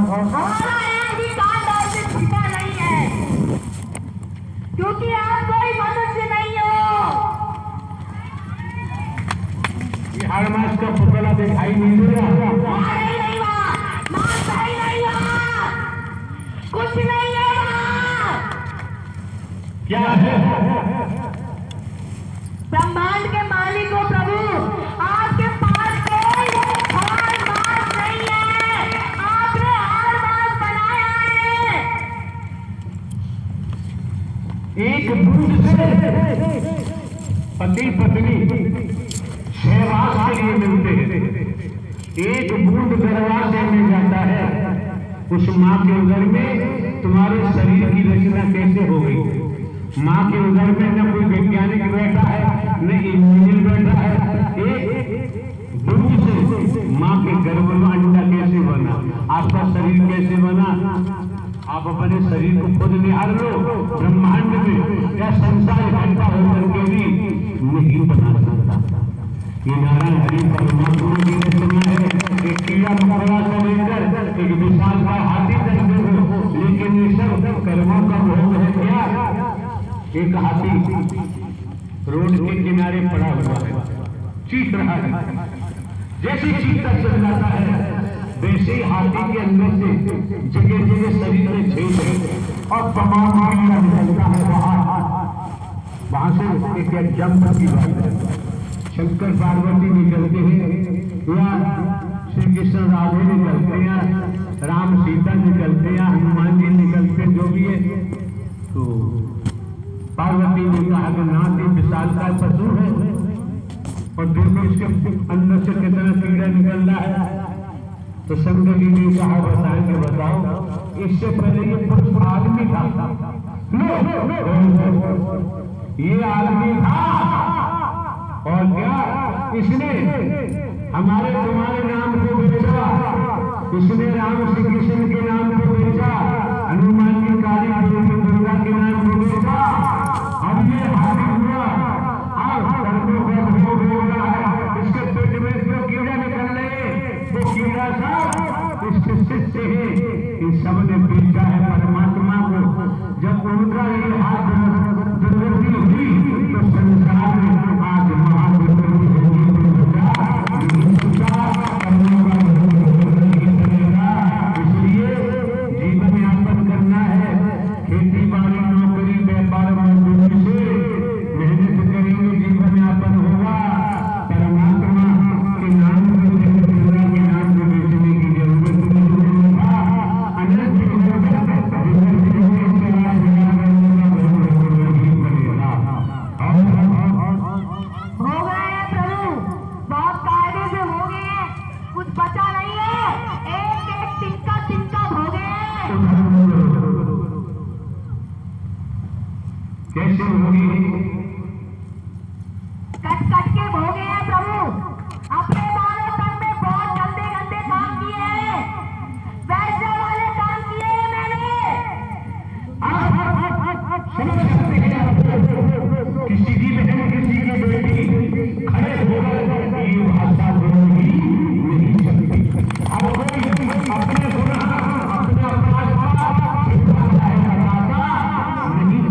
हमारा एक भी कांड आपसे छिपा नहीं है, क्योंकि आप कोई मनुष्य नहीं हो। हर मास का पुतला दिखाई नहीं दे रहा। नहीं वहाँ मांस नहीं वहाँ, कुछ नहीं है वहाँ। क्या है? ब्रह्मांड के मालिक हो प्रभु, आपके पास कोई हार मास नहीं है, आपने हार मास बनाया है। एक बूंद से पति पत्नी सहवास के लिए मिलते हैं। एक बूंद दरवाजे में जाता है। उस माँ के उदर में तुम्हारे शरीर की रचना कैसे हो गई? माँ के उदर में न कोई वैज्ञानिक बैठा है, न इंजीनियर बैठा है। एक बूंद से माँ के गर्भ में अंडा कैसे बना? आपका शरीर कैसे बना? आप अपने शरीर को खुद निहार लो। ब्रह्मांड में या संसार इकट्ठा होकर के भी नहीं बना सकता। ये नारायण हरि परमात्मा की रचना है। एक कीड़ा मकोड़ा से लेकर एक विशाल का हाथी तक हो, लेकिन ये सब कर्मों का भोग है। क्या एक हाथी रोड के किनारे पड़ा हुआ है, चीख रहा है। जैसे चीखता चल जाता है, वैसे ही हाथी के अंदर से जगह जगह शरीर में छेद है और तमाम कीड़ा निकलता है। वहां से एक जंप की बात है। शंकर पार्वती निकलते हैं या श्री कृष्ण राधे निकलते हैं, राम सीता निकलते हैं, हनुमान जी निकलते, जो भी है। तो पार्वती ने कहा कि नाथ ये विशाल का पशु है और देखो इसके अंदर से कितना कीड़ा निकल रहा है। तो शंकर जी ने कहा बताएंगे, बताओ। इससे पहले ये पुरुष आदमी था। ये आदमी था और क्या इसने हमारे तुम्हारे नाम को बेचा, इसने राम श्री कृष्ण के नाम को बेचा, हनुमान जी काली देवी दुर्गा के नाम को बेचा। अब ये हाथी हुआ और कर्मों का भोग हो रहा है। इसके पेट में जो कीड़ा निकल रहे, वो कीड़ा सा इसके शिष्य है। इन सब ने बेचा है परमात्मा को। जब उनका ये हाथ दुर्गति हुई तो संसार में आज इसलिए जीवन यापन करना है। खेती बाड़ी नौकरी व्यापार मजदूरी से मेहनत करेंगे, जीवन यापन होगा। परमात्मा के नाम को दुर्गा के नाम को बेचने की जरूरत नहीं होगा। अनंत कैसे होगी? कट कट के भोगे हैं प्रभु। अपने मानव तन में बहुत गंदे गंदे काम किए हैं, वैसे वाले काम किए हैं मैंने। समझ सकते हैं किसी की बहन किसी की बेटी खड़े होकर ये भाषा बोलनी नहीं सकती। अब कोई अपने गुनाह अपने अपराध नहीं।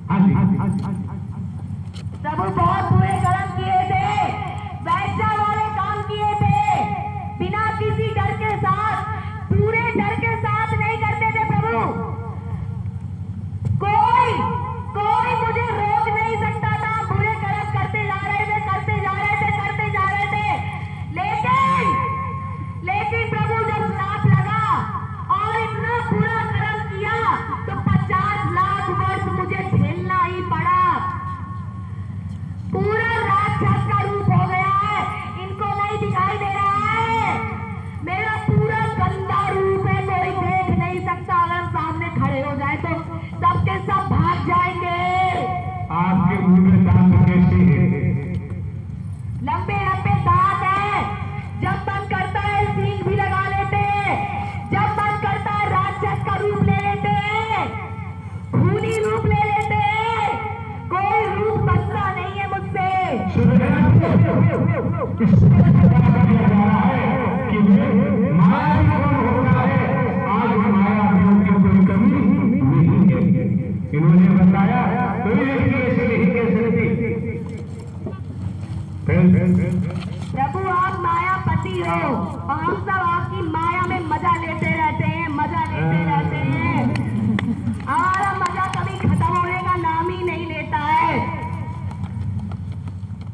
हाँ जी हम सब आपकी माया में मजा लेते रहते हैं, मजा लेते रहते हैं। हमारा मजा कभी खत्म होने का नाम ही नहीं लेता है।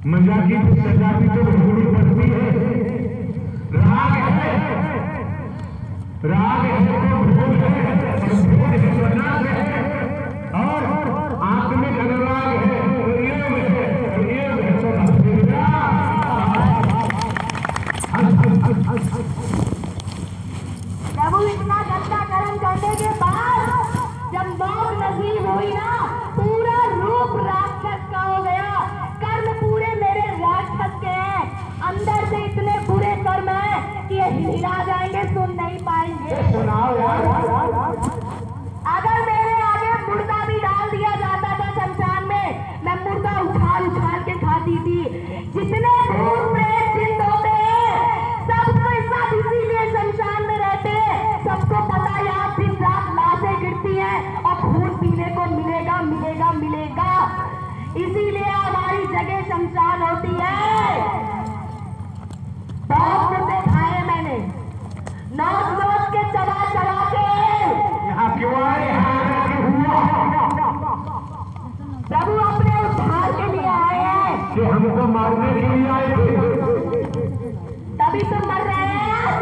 मजा की सजा भी तो भोगनी पड़ती है। राग है तो भोग है, और भोग है तो नाग है, और आंख में अनुराग है तो योग है, और योग है तो भक्तिया। प्रभु इतना गंदा कर्म करने के बाद जब मौत नसीब हुई ना, पूरा रूप राक्षस का हो गया। कर्म पूरे मेरे राक्षस के हैं, अंदर से इतने बुरे कर्म हैं कि ये हिला जाएंगे, सुन नहीं पाएंगे। सुनाओ यार। अगर मेरे आगे मुर्दा भी डाल दिया जाता था शमशान में, मैं मुर्दा उछाल उछाल के खाती थी। जितने भूत प्रेत जिंद होते हैं सबको सब इसीलिए शमशान में रहते हैं। सबको पता है यहाँ दिन रात लाशें गिरती हैं और खून पीने को मिलेगा मिलेगा मिलेगा, इसीलिए हमारी जगह शमशान होती है। बहुत मुर्दे खाए मैंने, नोच के चबा चबा के। यहाँ क्यों आए? प्रभु अपने उद्धार के लिए आए हैं। कि हमको मारने के लिए आए थे? तभी तो मर रहे हैं आज।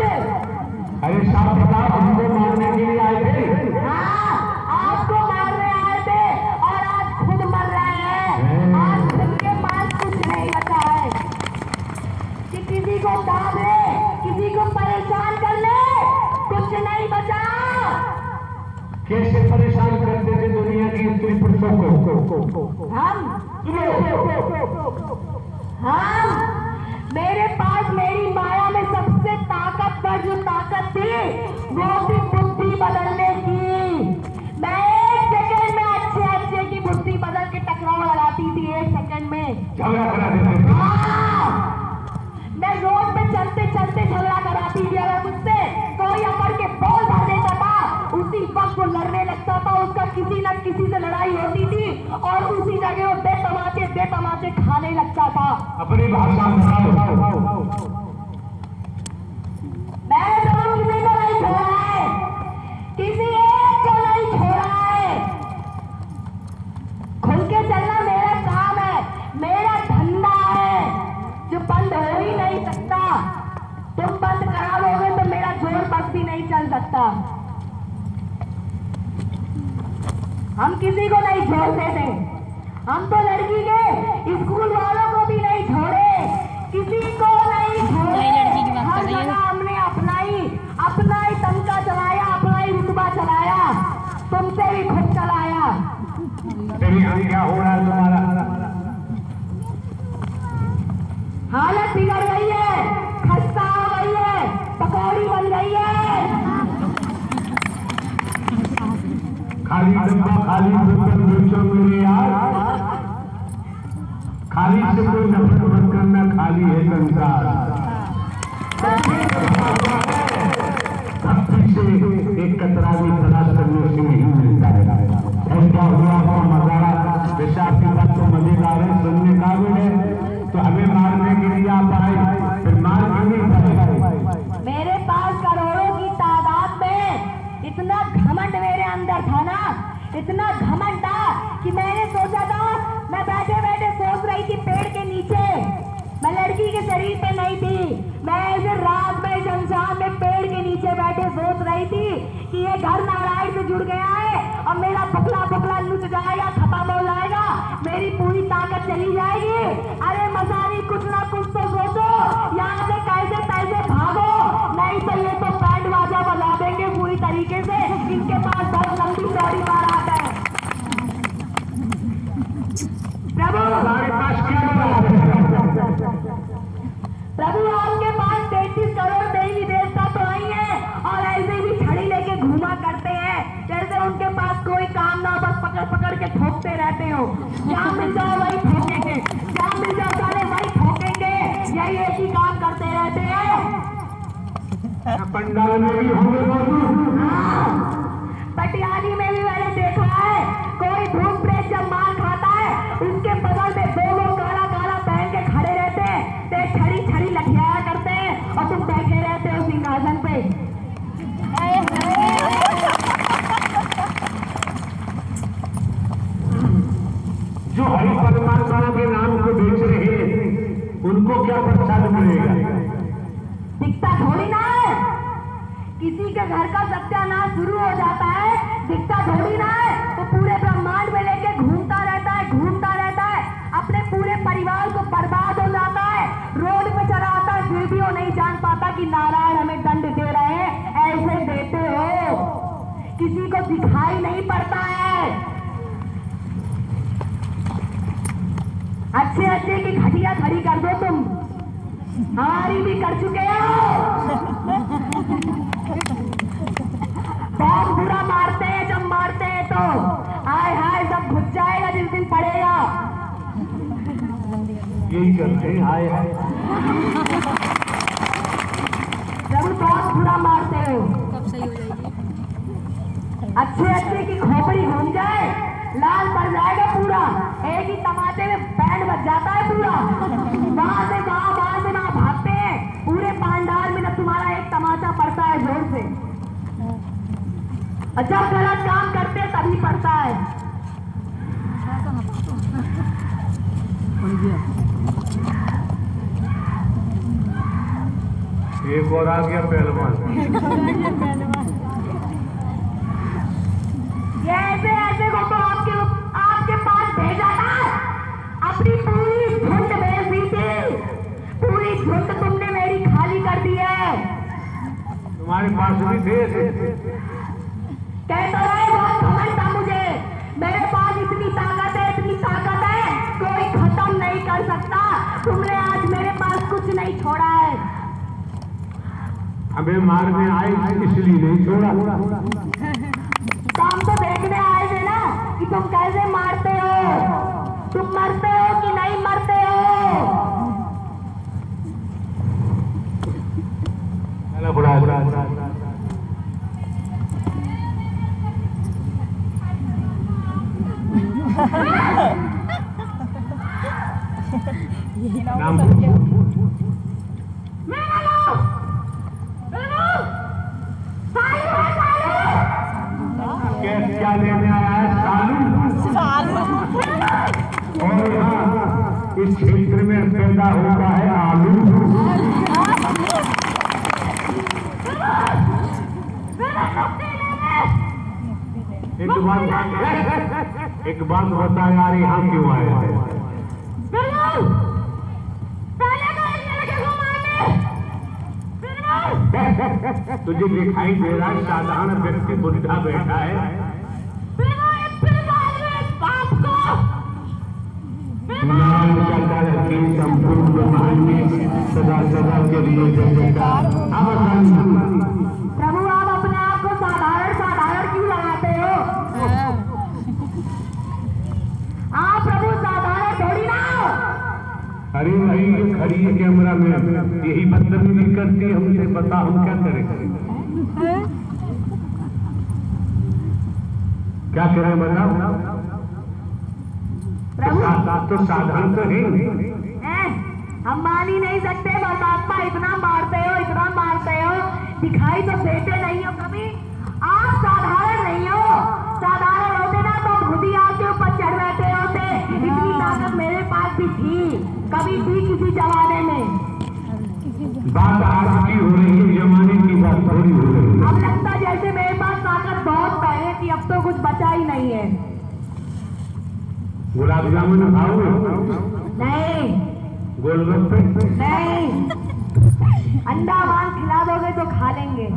अरे साहब बताओ, हमको मारने के लिए आए थे? हाँ, आपको मारने आए थे और आज खुद मर रहे हैं। आज खुद के पास कुछ नहीं बचा है कि किसी को दाब ले, किसी को परेशान कर ले, कुछ नहीं बचा। कैसे परेशान करते थे दुनिया की स्त्री पुरुषों को? हम मेरे पास मेरी माया में सबसे ताकतवर जो ताकत थी वो थी बुद्धि बदलने की। मैं एक सेकंड में अच्छे की बुद्धि बदल के टकराव लगाती थी, एक सेकंड में। झगड़ा करा देते थे। हाँ, मैं रोड पे चलते चलते झगड़ा कराती थी। अगर मुझसे कोई अकड़ के बोल भर देता था, उसी वक्त वो लड़ने लगता था, उसका किसी न किसी से लड़ाई होती थी और उसी जगह वो बेतमाचे खाने लगता था। अपनी भाषा में मैं तो किसी को नहीं छोड़ा है, किसी एक को नहीं छोड़ा है। खुल के चलना मेरा काम है, मेरा धंधा है, जो बंद हो ही नहीं सकता। तुम बंद करा लोगे तो मेरा जोर बस भी नहीं चल सकता। हम किसी को नहीं छोड़ते थे। हम तो लड़की के स्कूल वालों को भी नहीं छोड़े, किसी को नहीं छोड़े। हर जगह हमने अपना ही तमका चलाया, अपना ही रुतबा चलाया, तुमसे भी खुद चलाया। क्या हो रहा है तुम्हारा? हालत बिगड़ गई है, खस्ता हो गई है, पकौड़ी बन गई है। खाली डब्बा खाली बोतल बेचो मेरे यार। खाली से कोई नफरत मत करना, खाली है संसार। भक्ति से एक कतरा भी तलाश करने से नहीं मिलता है। ऐसा हुआ हो मजारा पेशाब की बात तो मजेदार है, सुनने काबिल है, तो हमें मारने के लिए आप आए, फिर मार क्यों नहीं पाए? मेरे पास करोड़ों की तादाद में इतना घमंड मेरे अंदर था ना, इतना घमंड था कि मैंने सोचा था, मैं बैठे बैठे सोच रही थी पेड़ के नीचे, मैं लड़की के शरीर पे नहीं थी, मैं ऐसे रात में शमशान में पेड़ के नीचे बैठे सोच रही थी कि ये घर नारायण से जुड़ गया है और मेरा पकला लुट जाएगा, खत्म हो जाएगा, मेरी पूरी ताकत चली जाएगी। अरे मसानी, कुछ ना कुछ तो सोचो, यहाँ से कैसे पैसे भागो, नहीं तो ये तो बैंड बाजा बजा देंगे पूरी तरीके से। इनके पास बहुत लंबी चौड़ी बारात है। प्रभु आपके पास 33 करोड़ देवी देवता तो आई हैं और ऐसे भी छड़ी लेके घूमा करते हैं जैसे उनके पास कोई काम ना, बस पकड़ पकड़ के ठोकते रहते हो। जहाँ मिल जाओ वही ठोकेंगे, जहाँ मिल जाओ साले वही ठोकेंगे, यही एक ही काम करते रहते हैं। पंडाल में भी होंगे, पटियाली में भी मैंने देखा है, कोई भूत प्रेत जब मार खाता है उसके बगल में दो लोग काला काला पहन के खड़े रहते हैं, छड़ी छड़ी लठियाया करते हैं और तुम बैठे रहते के घर का सत्यानाश शुरू हो जाता है, दिखता थोड़ी ना है, तो पूरे ब्रह्मांड में लेके घूमता रहता है, अपने पूरे परिवार को बर्बाद हो जाता है, रोड पे चला आता है, फिर भी वो नहीं जान पाता कि नारायण हमें दंड दे रहे हैं, ऐसे देते हो, किसी को दिखाई नहीं पड़ता है। अच्छे की घटिया खड़ी कर दो तुम, हमारी भी कर चुके हो। बहुत बुरा मारते हैं, जब मारते हैं तो हाय हाय सब घुस जाएगा जिस दिन पड़ेगा। यही करते हैं, हाय हाय। जब बहुत बुरा मारते हो, अच्छे की खोपड़ी घूम जाए, लाल पड़ जाएगा पूरा, एक ही टमाटे में बैंड बच जाता है पूरा, वहां से वहां भागते हैं, पूरे पांडाल में न तुम्हारा एक तमाचा पड़ता है जोर से। जब गलत काम करते तभी पड़ता है। एक और आ गया पहलवान। ये ऐसे को तो आपके पास भेजा था, अपनी पूरी झुंड भेज दी थी, पूरी झुंड तुमने मेरी खाली कर दी है। तुम्हारे पास भी थे, कहता है बहुत घमंड था मुझे, मेरे पास इतनी ताकत है, कोई खत्म नहीं कर सकता। तुमने आज मेरे पास कुछ नहीं छोड़ा है। हमें मारने आए इसलिए नहीं छोड़ा। तो हम तो देखने आए थे ना कि तुम कैसे मारते हो, तुम मरते हो कि नहीं मरते हो। नाम क्या लेने आया है? सालू। और यहाँ इस क्षेत्र में पैदा होता है आलू। एक बात बता यार, यहाँ क्यों आए हैं? तुझे दिखाई दे रहा है साधारण व्यक्ति बुढ़ा बैठा है। संपूर्ण ब्रह्मांड में सदा सदा के लिए जयकार। प्रभु आप अपने आप को साधारण क्यों लगाते हो? आप प्रभु साधारण थोड़ी ना हो। अरे भाई ये खड़ी है कैमरा में, यही बदतमीजी करती है हमसे, बता हम क्या करें? क्या करें बताओ? तो साधारण तो है, हम मान ही नहीं सकते। परमात्मा इतना मारते हो, दिखाई तो देते नहीं हो कभी। आप साधारण नहीं हो, साधारण होते ना तो खुद ही आपके ऊपर चढ़ बैठे होते। इतनी ताकत मेरे पास भी थी, कभी थी किसी जमाने में। बात आज की हो रही है, जमाने की बात थोड़ी हो रही है। अब लगता जैसे मेरे पास ताकत बहुत पहले थी, अब तो कुछ बचा ही नहीं है। गुलाब जामुन खाओगे? नहीं। गोलगप्पे? नहीं। अंडा वान खिला दोगे तो खा लेंगे।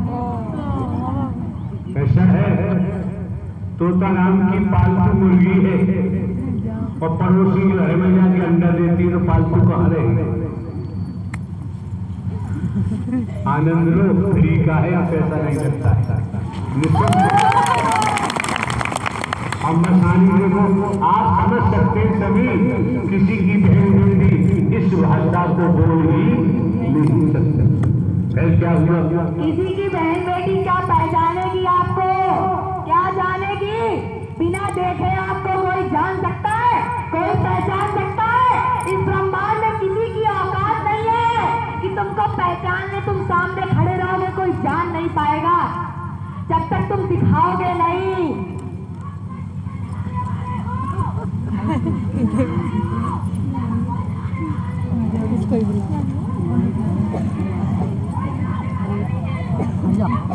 ऐसा है, तोता राम की पालतू मुर्गी है और पड़ोसी घर में जाके अंडा देती है, तो पालतू कहाँ रहे? आनंद लो, फ्री का है, पैसा नहीं लगता है। हम आसानी से आप समझ सकते हैं सभी, किसी की बहन बेटी इस भाषा को बोल ही नहीं सकते। फिर क्या हुआ? किसी की बहन बेटी क्या पहचानेगी आपको? क्या जानेगी? बिना देखे आपको कोई जान सकता है, कोई पहचान सकता है? इस ब्रह्मांड में किसी की औकात नहीं है कि तुमको पहचान ले। तुम सामने खड़े रहोगे, कोई जान नहीं पाएगा जब तक तुम दिखाओगे नहीं।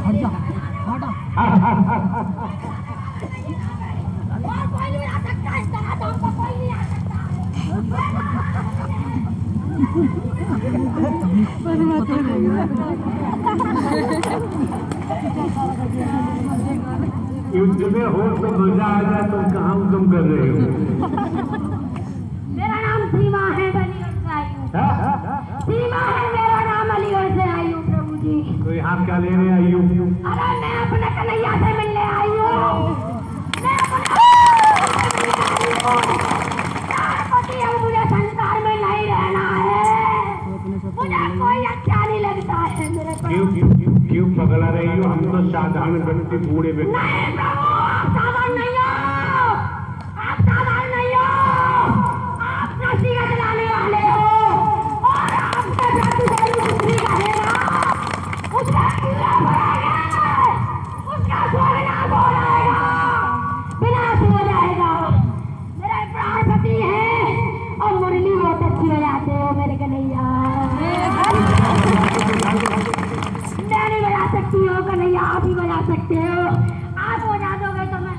हट जा। और कोई नहीं आ सकता, इस तरह तो हमको कोई नहीं आ सकता। युद्ध में हो तो मजा आ जाए, तो कहाँ तुम कर रहे हो? मेरा नाम सीमा है, अलीगढ़ से आई हूँ। सीमा है मेरा नाम, अलीगढ़ से आई हूँ प्रभु जी। तो यहाँ क्या लेने आई हो? अरे मैं अपने कन्हैया से मिलने आई हूँ। मैं अपने पति अब मुझे संसार में नहीं रहना है। मुझे कोई अच्छा नहीं लगता है मेरे को। क्यों पगला रही हो? हम तो साधारण व्यक्ति, बूढ़े व्यक्ति। नहीं प्रभु, आप साधारण नहीं हो, आप साधारण नहीं हो, आप नसीहत लाने वाले हो और आपके प्रति कोई दूसरी कहेगा उसका कीड़ा भरेगा, उसका स्वर्गनाश हो जाएगा, विनाश हो जाएगा। मेरे प्राणपति है और मुरली बहुत अच्छी बजाते हो मेरे कन्हैया। मैं नहीं बजा सकती हो कन्हैया, आप ही बजा सकते हो। आप बजा दोगे तो मैं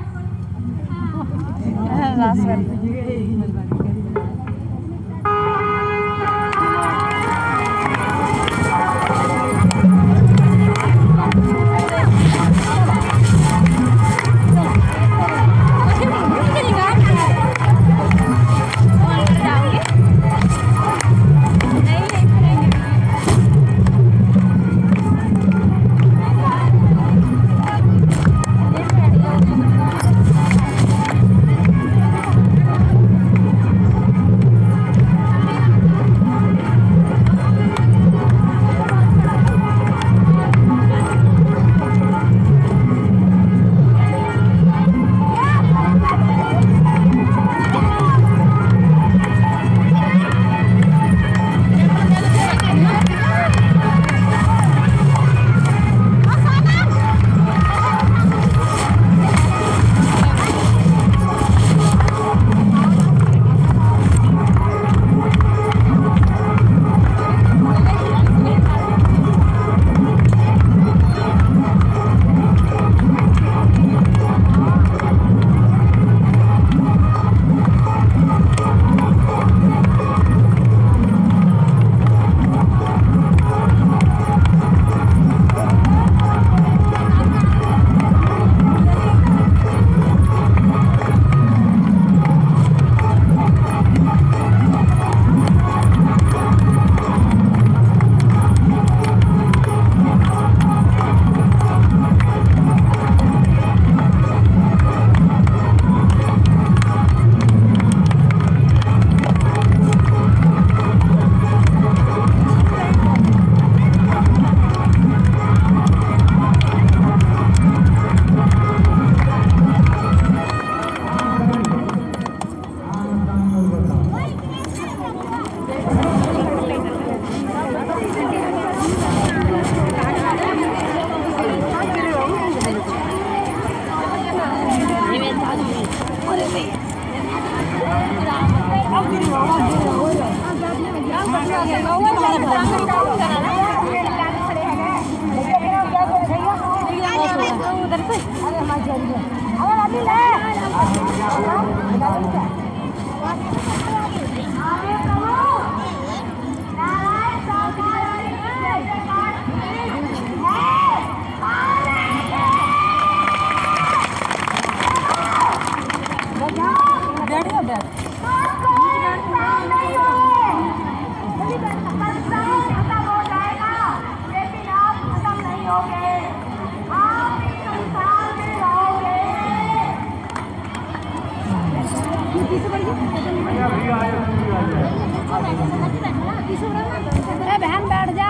बहन बैठ जा।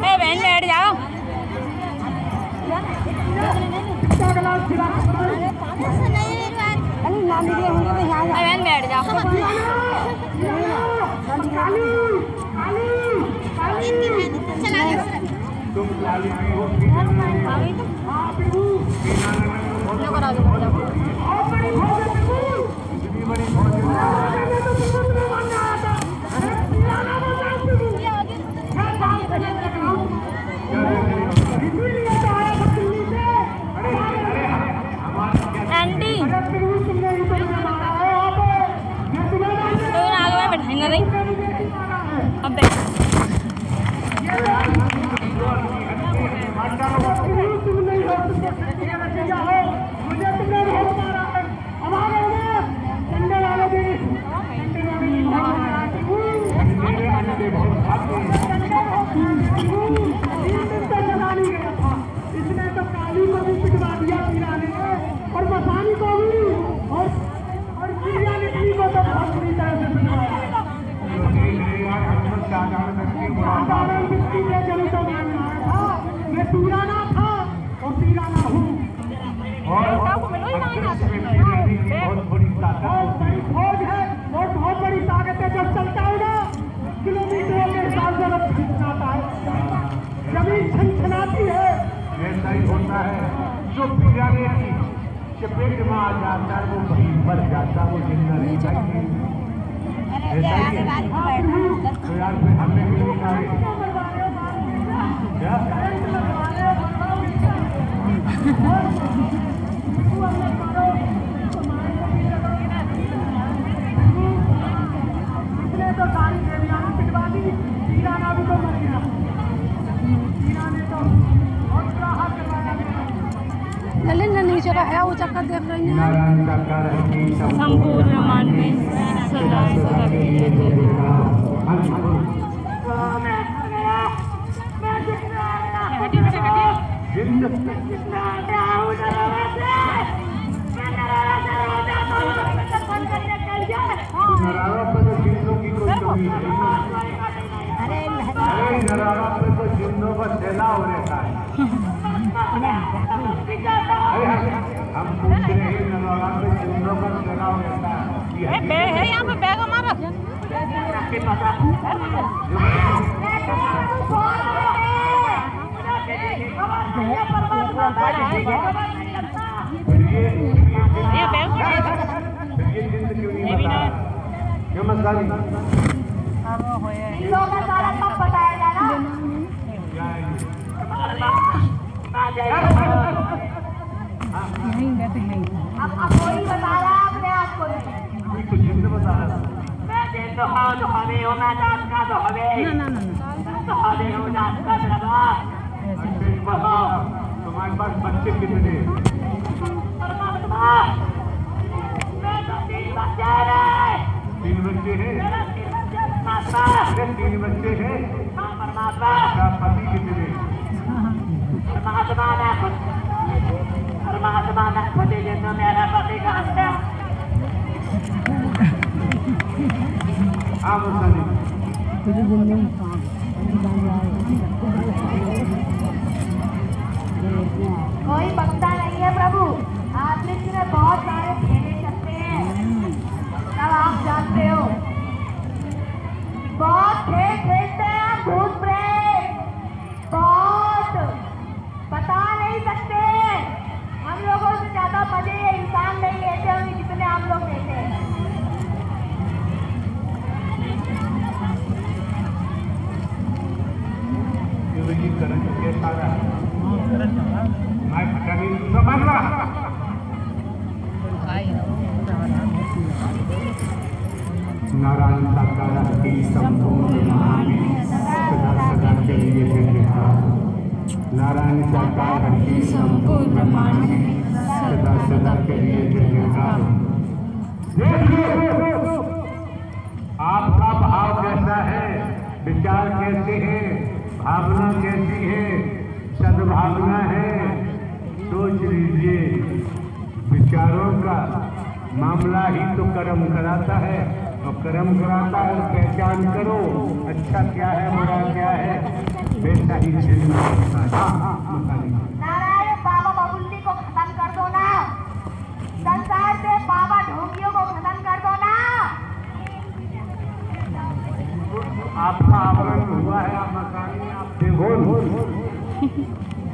बहन बैठ जाओ। बहन बैठ जाओ। जाने दे, बहुत भाग्य। इसने तो काली को भी पिटवा दिया पीराने ने, और मसानी को भी, और पीरानी को तो बहुत बुरी तरह से पिटवाया। साधारण व्यक्ति के जरूर तो मानना था, मैं पीराना था और पीराना हूँ। और बहुत बड़ी ताकत बहुत बड़ी फौज है और बहुत बड़ी ताकत है। जब चलता है ना, किलोमीटरों के हिसाब से रथ खींचता है, जमीन छनछनाती है। ऐसा ही होता है, जो पीराने की चपेट में आ जाता है वो वहीं मर जाता, वो जिंदा नहीं रहता। ऐसा ही है। तो यार फिर हमने क्यों उठाए? क्या? इसने तो सारी देवियाँ पिटवा दी, पीराना भी तो मर गया। पीराने तो बहुत बुरा हाल करवाया गया। ललित नीचे का है वो चक्कर देख रही है। नारायण का कार्य की संपूर्ण मान में सदा सदा के लिए जय जयकार। नरारा पे तो जिंदों की कोई कमी नहीं। अरे नरारा पे तो जिंदों का सेला हो रहता है। अरे हम पूछ रहे हैं नरारा पे जिंदों का सेला हो रहता है। है यहाँ पे बैग हमारा। ये जिंद क्यों नहीं बता? क्यों मसाली? इन लोगों का सारा कब बताएगा ना? अब वही बता रहा है अपने आप को। कोई तो जिंद बता रहा है। मैं दिन तो हाँ तो हमें हो, मैं जात का तो हमें तो हमें हो, जात का दरबार। तुम्हारे पास बच्चे कितने? परमात्मा, मैं तो 3 बच्चे हैं। 3 बच्चे हैं? परमात्मा, अरे 3 बच्चे हैं? हाँ परमात्मा, क्या पति कितने? परमात्मा ने खुद ही जिन मेरा पति का हत्या। हाँ मसाली। कोई बकता नहीं है प्रभु, आपने में बहुत सारे खेले चलते हैं, तब आप जानते हो। बहुत खेल खेलते हैं हम, भूत प्रेत बहुत बता नहीं सकते। हम लोगों से ज्यादा मजे ये इंसान नहीं लेते होंगे जितने हम लोग लेते हैं। ये करंट कैसा रहा? मैं पता नहीं समझ रहा। नारायण का कार्य की संपूर्ण सदा सदा के लिए जय जयकार। नारायण का कार्य की संपूर्ण सदा सदा के लिए जय जयकार। आपका भाव कैसा है? विचार कैसे है? भावना कैसी है? सद्भावना है? सोच लीजिए। विचारों का मामला ही तो कर्म कराता है, और कर्म कराता है पहचान करो अच्छा क्या है बुरा क्या है, वैसा ही झेलना पड़ता है। नारायण बाबा बबुल्ली को खत्म कर दो ना, संसार से बाबा ढोंगियों को खत्म कर दो ना। आपका आवरण हुआ है, आप मकानी आप देखो,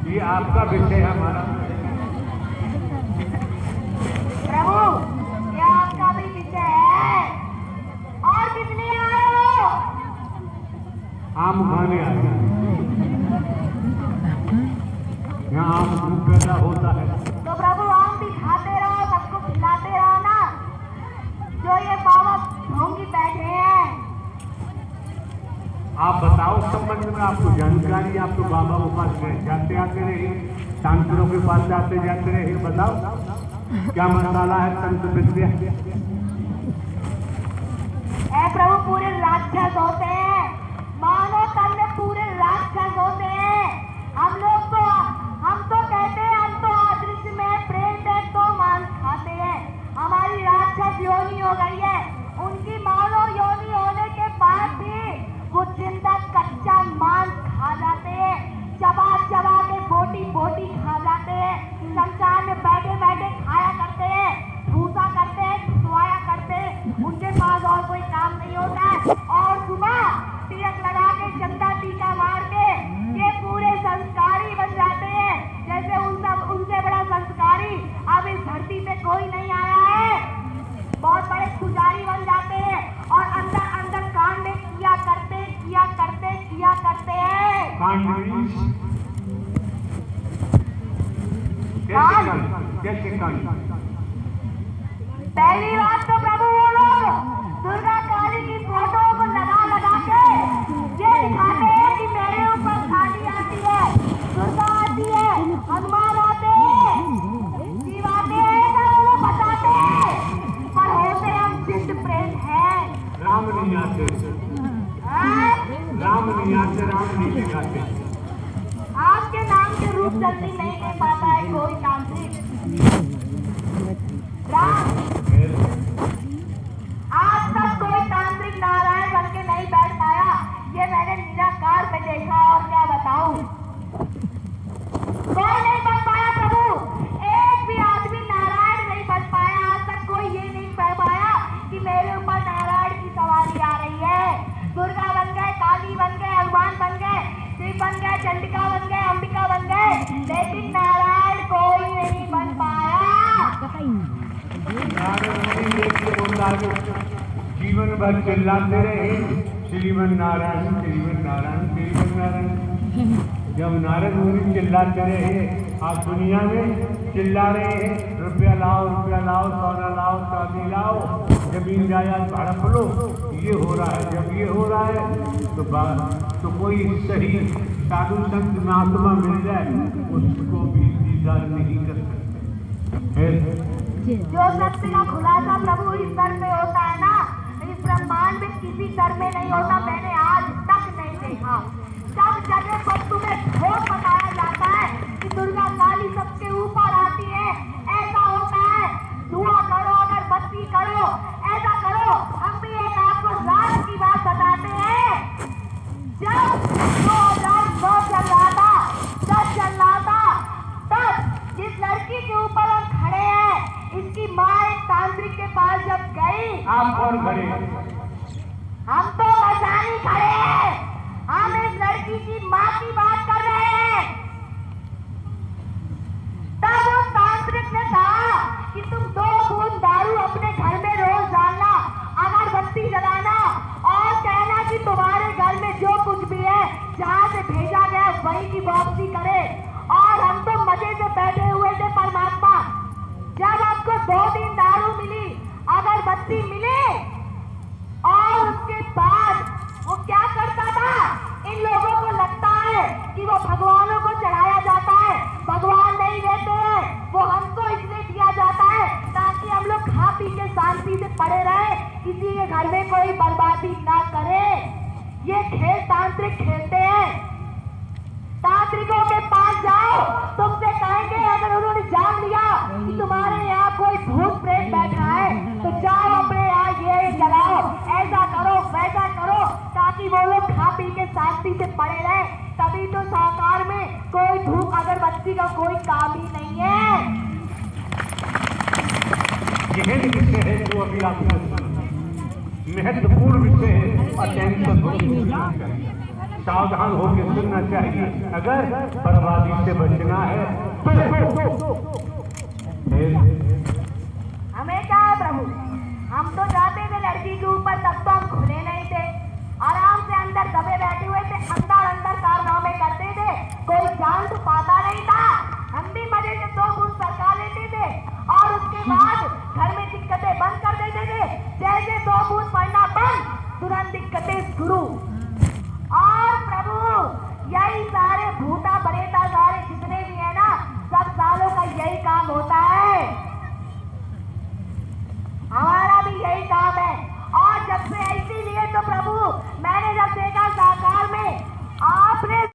ये आपका विषय है हमारा। प्रभु ये आपका भी विषय है, और किस लिए आए हो? आम खाने आते हैं, यहाँ आम खूब पैदा होता है। तो प्रभु आम भी खाते रहो, सबको खिलाते रहो ना, जो ये बाबा ढोंगी बैठे हैं। आप बताओ संबंध में, आपको जानकारी, आप तो बाबा के पास जाते आते रहे, तांत्रिकों के पास जाते जाते रहे, बताओ क्या मसाला है तंत्र विद्या? प्रभु पूरे राक्षस होते हैं, जिंदा कच्चा मांस खा जाते हैं, चबा चबा के बोटी बोटी खा जाते हैं, शमशान में बैठे बैठे खाया करते हैं, भूसा करते हैं, सोया करते हैं, उनके पास और कोई काम नहीं होता है। और सुबह तिलक लगा के चंदा टीका मार के ये पूरे संस्कारी बन जाते हैं, जैसे उनसे बड़ा संस्कारी अब इस धरती पे कोई नहीं आया है। बहुत बड़े पुजारी बन जाते हैं और अंदर अंदर कांड किया करते हैं। कैसे कांड? पहली बात तो प्रभु वो लोग दुर्गा काली की फोटो को लगा के ये दिखाते हैं कि मेरे ऊपर काली आती है, दुर्गा आती है, हनुमान आते हैं, शिव आते हैं, सब वो बताते हैं, पर होते हम जिद प्रेम है। राम नहीं आते, राम नहीं आते, राम नहीं दिखाते। आपके नाम के रूप जल्दी नहीं ले पाता है कोई तांत्रिक। राम आज तक कोई तांत्रिक नारायण बन के नहीं बैठ पाया, ये मैंने निराकार में देखा। और क्या बताऊं, कोई नहीं बन पाया प्रभु, एक भी आदमी नारायण नहीं बन पाया। आज तक कोई ये नहीं कह पाया कि मेरे ऊपर नारायण की सवारी आ रही है। दुर्गा बन गए, काली बन गए, हनुमान बन गए, शिव बन गए, चंडिका बन गए, अंबिका बन गए, लेकिन नारायण कोई नहीं बन पाया। जीवन भर चिल्लाते रहे श्रीमन नारायण, श्रीमन नारायण, श्रीमन नारायण। जब नारद मुनि चिल्लाते रहे, आप दुनिया में चिल्ला रहे हैं, रुपया लाओ, सोना लाओ, चांदी लाओ, जमीन जायदाद हड़प लो, ये हो रहा है। जब ये हो रहा है तो कोई सही साधु संत महात्मा मिल जाए, उसको भी दीदार नहीं कर सकते। जो सत्य का खुलासा प्रभु इस घर में होता है ना, इस ब्रह्मांड में किसी घर में नहीं होता, मैंने आज तक नहीं देखा। सब जगह पर तुम्हें झूठ बताया जाता है कि दुर्गा काली सबके ऊपर आती है, ऐसा होता है, धुआं करो, अगरबत्ती करो, ऐसा करो। हम भी एक आपको राज की बात बताते हैं। जब 2009 चल रहा था, 10 चल रहा था, तब जिस लड़की के ऊपर हम खड़े हैं, इसकी माँ एक तांत्रिक के पास जब गई। आप कौन खड़े? हम तो मसानी खड़े हैं, हम इस लड़की की माँ की बात कर रहे हैं। तब उस तांत्रिक ने कहा कि तुम 2 बूंद दारू अपने घर में रोज डालना, अगरबत्ती जलाना और कहना कि तुम्हारे घर में जो कुछ भी है, जहाँ से भेजा गया वही की वापसी करे। और हम तो मजे से बैठे हुए थे परमात्मा। जब आपको 2 दिन दारू मिली, अगरबत्ती मिली, और उसके बाद वो क्या करता था, इन लोगों को लगता है कि वो भगवानों को चढ़ाया जाता है, भगवान नहीं देते हैं, वो हमको इसलिए दिया जाता है ताकि हम लोग खा पी के शांति से पड़े रहे, किसी के घर में कोई बर्बादी ना करे। ये खेल तांत्रिक खेलते हैं। तांत्रिकों के पास जाओ, तुमसे कहेंगे अगर उन्होंने जान लिया कि तुम्हारे यहाँ कोई भूत प्रेत बैठा है, तो जाओ अपने यहाँ ये जलाओ, ऐसा करो, वैसा करो, ताकि वो लोग खा पी के शांति से पड़े रहे। तभी तो साकार में कोई धूप अगरबत्ती का कोई काम ही नहीं है। यह विषय है जो अभी आपने महत्वपूर्ण विषय है, अत्यंत सावधान होकर सुनना चाहिए। अगर बर्बादी से बचना है तो हमें क्या है प्रभु, हम तो जाते थे लड़की के ऊपर, तब तो हम खुले नहीं थे, आराम से अंदर दबे बैठे हुए थे, अंदर कारनामे करते थे, कोई जान तो पाता नहीं था। हम भी मजे से 2 बूंद सरका लेते थे और उसके बाद घर में दिक्कतें बंद कर देते थे। जैसे 2 बूंद पड़ना बंद, तुरंत दिक्कतें शुरू।